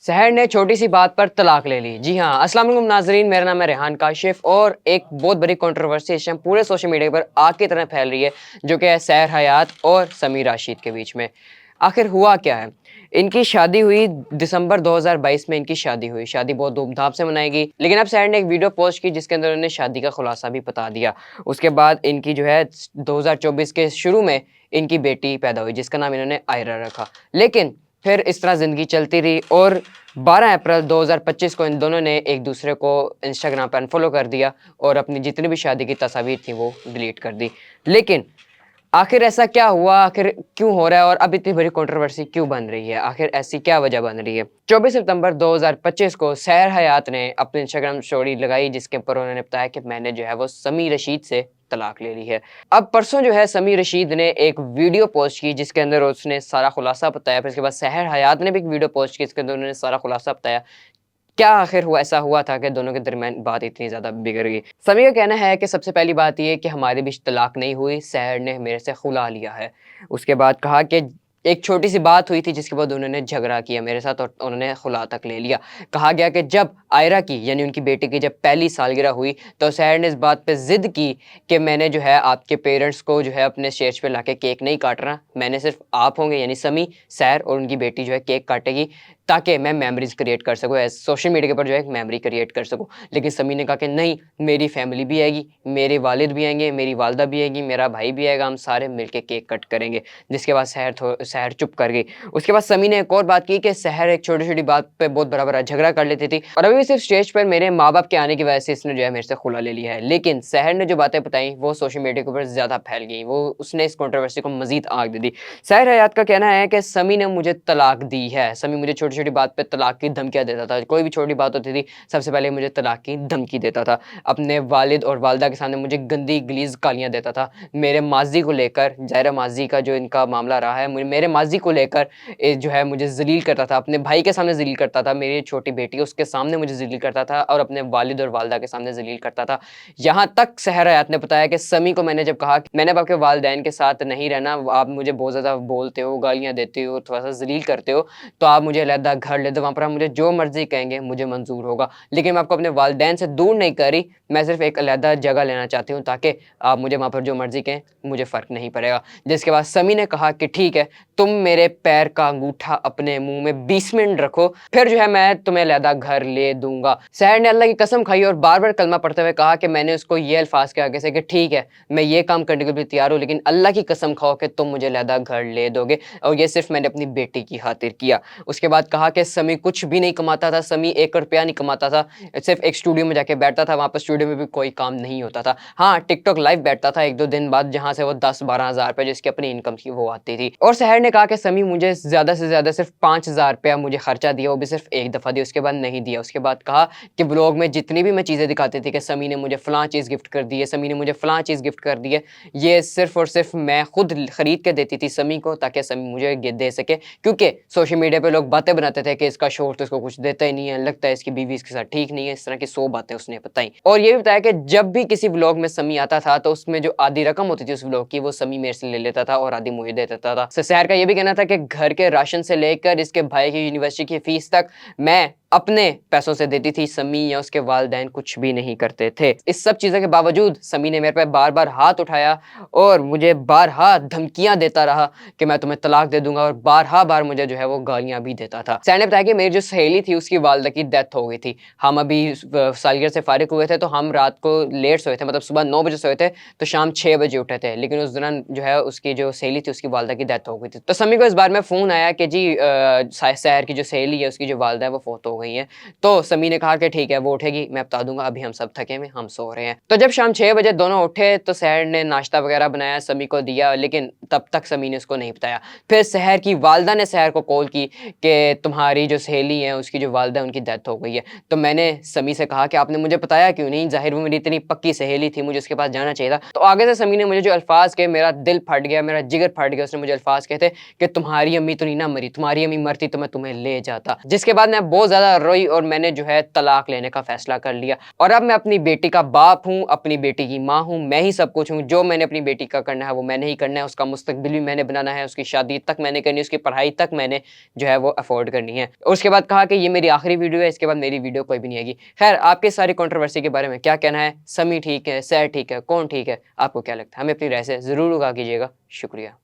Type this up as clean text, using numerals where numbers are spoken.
سحر نے چھوٹی سی بات پر طلاق لے لی۔ جی ہاں، السلام علیکم ناظرین، میرا نام ہے ریحان کاشف اور ایک بہت بڑی کنٹروورسی اس ٹائم پورے سوشل میڈیا پر آگ کی طرح پھیل رہی ہے، جو کہ ہے سحر حیات اور سمیع راشد کے بیچ میں۔ آخر ہوا کیا ہے؟ ان کی شادی ہوئی دسمبر 2022 میں، ان کی شادی ہوئی، شادی بہت دھوم دھام سے منائی گئی، لیکن اب سحر نے ایک ویڈیو پوسٹ کی جس کے اندر انہوں نے شادی کا خلاصہ بھی بتا دیا۔ اس کے بعد ان کی جو ہے 2024 کے شروع میں ان کی بیٹی پیدا ہوئی جس کا نام انہوں نے آئرہ رکھا، لیکن پھر اس طرح زندگی چلتی رہی اور 12 اپریل 2025 کو ان دونوں نے ایک دوسرے کو انسٹاگرام پہ انفالو کر دیا اور اپنی جتنی بھی شادی کی تصاویر تھیں وہ ڈیلیٹ کر دی۔ لیکن آخر ایسا کیا ہوا؟ آخر کیوں ہو رہا ہے اور اب اتنی بڑی کنٹروورسی کیوں بن رہی ہے؟ آخر ایسی کیا وجہ بن رہی ہے؟ 24 ستمبر 2025 کو سحر حیات نے اپنی انسٹاگرام اسٹوری لگائی جس کے اوپر انہوں نے بتایا کہ میں نے جو ہے وہ سمیع رشید سے طلاق لے لی ہے۔ اب پرسوں جو ہے سمیع رشید نے ایک ویڈیو پوسٹ کی جس کے اندر اس نے سارا خلاصہ بتایا، پھر اس کے بعد سحر حیات نے بھی ایک ویڈیو پوسٹ کی جس کے اندر انہوں نے سارا خلاصہ بتایا۔ کیا آخر ہوا ایسا ہوا تھا کہ دونوں کے درمیان بات اتنی زیادہ بگڑ گئی؟ سمیع کا کہنا ہے کہ سب سے پہلی بات یہ کہ ہمارے بیچ طلاق نہیں ہوئی، سحر نے میرے سے خلا لیا ہے۔ اس کے بعد کہا کہ ایک چھوٹی سی بات ہوئی تھی جس کے بعد انہوں نے جھگڑا کیا میرے ساتھ اور انہوں نے خلا تک لے لیا۔ کہا گیا کہ جب آئرہ کی یعنی ان کی بیٹی کی جب پہلی سالگرہ ہوئی تو سحر نے اس بات پہ ضد کی کہ میں نے جو ہے آپ کے پیرنٹس کو جو ہے اپنے اسٹیج پہ لا کے کیک نہیں کاٹنا، میں نے صرف آپ ہوں گے یعنی سمیع، سحر اور ان کی بیٹی جو ہے کیک کاٹے گی تاکہ میں میموریز کریٹ کر سکوں، سوشل میڈیا کے اوپر جو ہے ایک میموری کریٹ کر سکوں۔ لیکن سمیع نے کہا کہ نہیں، میری فیملی بھی آئے گی، میرے والد بھی آئیں گے، میری والدہ بھی آئے گی، میرا بھائی بھی آئے گا، ہم سارے مل کے کیک کٹ کریں گے۔ جس کے بعد سحر چپ کر گئی۔ اس کے بعد سمیع نے ایک اور بات کی کہ سحر ایک چھوٹی چھوٹی بات پہ بہت بڑا جھگڑا کر لیتی تھی اور ابھی بھی صرف اسٹیج پر میرے ماں باپ کے آنے کی وجہ سے اس نے جو ہے میرے سے خلا لے لیا ہے۔ لیکن سحر نے جو باتیں بتائیں وہ سوشل میڈیا کے اوپر زیادہ پھیل گئیں، اس نے اس کنٹروورسی کو مزید آگ دے دی۔ سحر حیات کا کہنا ہے کہ سمیع نے مجھے طلاق دی ہے، سمیع مجھے چھوٹی چھوٹی بات پہ طلاق کی دھمکیاں دیتا تھا، کوئی بھی چھوٹی بات ہوتی تھی سب سے پہلے مجھے طلاق کی دھمکی دیتا تھا، اپنے والد اور والدہ کے سامنے مجھے گندی گلیز گالیاں دیتا تھا، میرے ماضی کو لے کر، ظاہر ماضی کا جو ان کا معاملہ رہا ہے، میرے ماضی کو لے کر جو ہے مجھے ذلیل کرتا تھا، اپنے بھائی کے سامنے ذلیل کرتا تھا، میری چھوٹی بیٹی اس کے سامنے مجھے ذلیل کرتا تھا اور اپنے والد اور والدہ کے سامنے ذلیل کرتا تھا۔ یہاں تک سحر حیات نے بتایا کہ سمیع کو میں نے جب کہا کہ میں نے آپ کے والدین کے ساتھ نہیں رہنا، آپ مجھے بہت زیادہ بولتے ہو، گالیاں دیتے ہو، تھوڑا سا ذلیل کرتے ہو، تو آپ مجھے علیحدہ گھر لے دو، وہاں پر آپ مجھے جو مرضی کہیں گے مجھے منظور ہوگا، لیکن میں آپ کو اپنے والدین سے دور نہیں کر رہی، میں صرف ایک علیحدہ جگہ لینا چاہتی ہوں تاکہ آپ مجھے وہاں پر جو مرضی کہیں مجھے فرق نہیں پڑے گا۔ جس کے بعد سمیع نے کہا کہ ٹھیک ہے، تم میرے پیر کا انگوٹھا اپنے منہ میں 20 منٹ رکھو، پھر جو ہے میں تمہیں علیحدہ گھر لے دوں گا۔ سحر نے اللہ کی قسم کھائی اور بار بار کلمہ پڑھتے ہوئے کہا کہ میں نے اس کو یہ الفاظ کے آگے سے کہ ٹھیک ہے میں یہ کام کرنے کے لیے تیار ہوں، لیکن اللہ کی قسم کھاؤ کہ تم مجھے علیحدہ گھر لے دو گے، اور یہ صرف میں نے اپنی بیٹی کی خاطر کیا۔ اس کے بعد کہا کہ سمیع کچھ بھی نہیں کماتا تھا، سمیع 1 روپیہ نہیں کماتا تھا، صرف ایک اسٹوڈیو میں جا کے بیٹھتا تھا، وہاں پر اسٹوڈیو میں بھی کوئی کام نہیں ہوتا تھا، ہاں ٹک ٹاک لائیو بیٹھتا تھا 1-2 دن بعد جہاں سے وہ 10-12 ہزار روپے جس کی اپنی انکم تھی وہ آتی تھی۔ اور سحر نے کہا کہ سمیع مجھے زیادہ سے زیادہ صرف 5,000 روپیہ مجھے خرچہ دیا، وہ بھی صرف ایک دفعہ دیا، اس کے بعد نہیں دیا۔ اس کے بعد کہا کہ بلاگ میں جتنی بھی میں چیزیں دکھاتی تھی کہ سمیع نے مجھے فلاں چیز گفٹ کر دی ہے، سمیع نے مجھے فلاں چیز گفٹ کر دی ہے، یہ صرف اور صرف میں خود خرید کے دیتی تھی سمیع کو تاکہ سمیع مجھے دے سکے، کیونکہ سوشل میڈیا پہ لوگ باتیں بناتے تھے کہ اس کا شوہر تو اس کو کچھ دیتا ہی نہیں ہے، لگتا ہے اس کی بیوی اس کے ساتھ ٹھیک نہیں ہے، اس طرح کی 100 باتیں اس نے بتائیں۔ اور یہ بھی بتایا کہ جب بھی کسی ولاگ میں سمیع آتا تھا تو اس میں جو آدھی رقم ہوتی تھی اس ولاگ کی وہ سمیع میرے سے لے لیتا تھا اور آدھی مجھے دے دیتا تھا۔ سحر کا یہ بھی کہنا تھا کہ گھر کے راشن سے لے کر اس کے بھائی کی یونیورسٹی کی فیس تک میں اپنے پیسوں سے دیتی تھی، سمیع یا اس کے والدین کچھ بھی نہیں کرتے تھے۔ اس سب چیزوں کے باوجود سمیع نے میرے پہ بار بار ہاتھ اٹھایا اور مجھے بارہا دھمکیاں دیتا رہا کہ میں تمہیں طلاق دے دوں گا، اور بار مجھے جو ہے وہ گالیاں بھی دیتا تھا۔ سحر نے بتایا کہ میری جو سہیلی تھی اس کی والدہ کی ڈیتھ ہو گئی تھی، ہم ابھی سالگرہ سے فارغ ہوئے تھے تو ہم رات کو لیٹ سوئے تھے، مطلب صبح 9 بجے سوئے تھے تو شام 6 بجے اٹھے تھے، لیکن اس دوران جو ہے اس کی جو سہیلی تھی اس کی والدہ کی ڈیتھ ہو گئی تھی۔ تو سمیع کو اس بار میں فون آیا کہ جی سحر کی جو سہیلی ہے اس کی جو والدہ ہے وہ فوت ہو گئی ہے، تو سمیع نے کہا کہ ٹھیک ہے وہ اٹھے گی میں بتا دوں گا، ابھی ہم سب تھکے ہوئے ہم سو رہے ہیں۔ تو جب شام 6 بجے دونوں اٹھے تو سحر نے ناشتہ وغیرہ بنایا سمیع کو دیا، لیکن تب تک سمیع نے اس کو نہیں بتایا۔ پھر سحر کی والدہ نے سحر کو کال کی کہ تمہاری جو سہیلی ہے اس کی جو والدہ ہے ان کی ڈیتھ ہو گئی ہے۔ تو میں نے سمیع سے کہا کہ آپ نے مجھے بتایا کیوں نہیں، ظاہر وہ میری اتنی پکی سہیلی تھی مجھے اس کے پاس جانا چاہیے تھا۔ تو آگے سے سمیع نے مجھے جو الفاظ کہے میرا دل پھٹ گیا، میرا جگر پھٹ گیا، اس نے مجھے الفاظ کہتے کہ تمہاری امی تو نہیں نہ مری، تمہاری امی مرتی تو میں تمہیں لے جاتا۔ جس کے بعد میں بہت زیادہ روئی اور میں نے جو ہے طلاق لینے کا فیصلہ کر لیا، اور اب میں اپنی بیٹی کا باپ ہوں، اپنی بیٹی کی ماں ہوں، میں ہی سب کچھ ہوں۔ جو میں نے اپنی بیٹی کا کرنا ہے وہ میں نے ہی کرنا ہے، اس کا مستقبل بھی میں نے بنانا ہے، اس کی شادی تک میں نے کرنی ہے، اس کی پڑھائی تک میں نے جو ہے وہ افورڈ کرنی ہے۔ اس کے بعد کہا کہ یہ میری آخری ویڈیو ہے، اس کے بعد میری ویڈیو کوئی بھی نہیں آئے گی۔ خیر، آپ کے ساری کنٹروورسی کے بارے میں کیا کہنا ہے؟ سمی ٹھیک ہے، سیر ٹھیک ہے، کون ٹھیک ہے؟ آپ کو کیا لگتا ہے؟ ہمیں اپنی رائے سے ضرور آگاہ کیجیے گا۔ شکریہ۔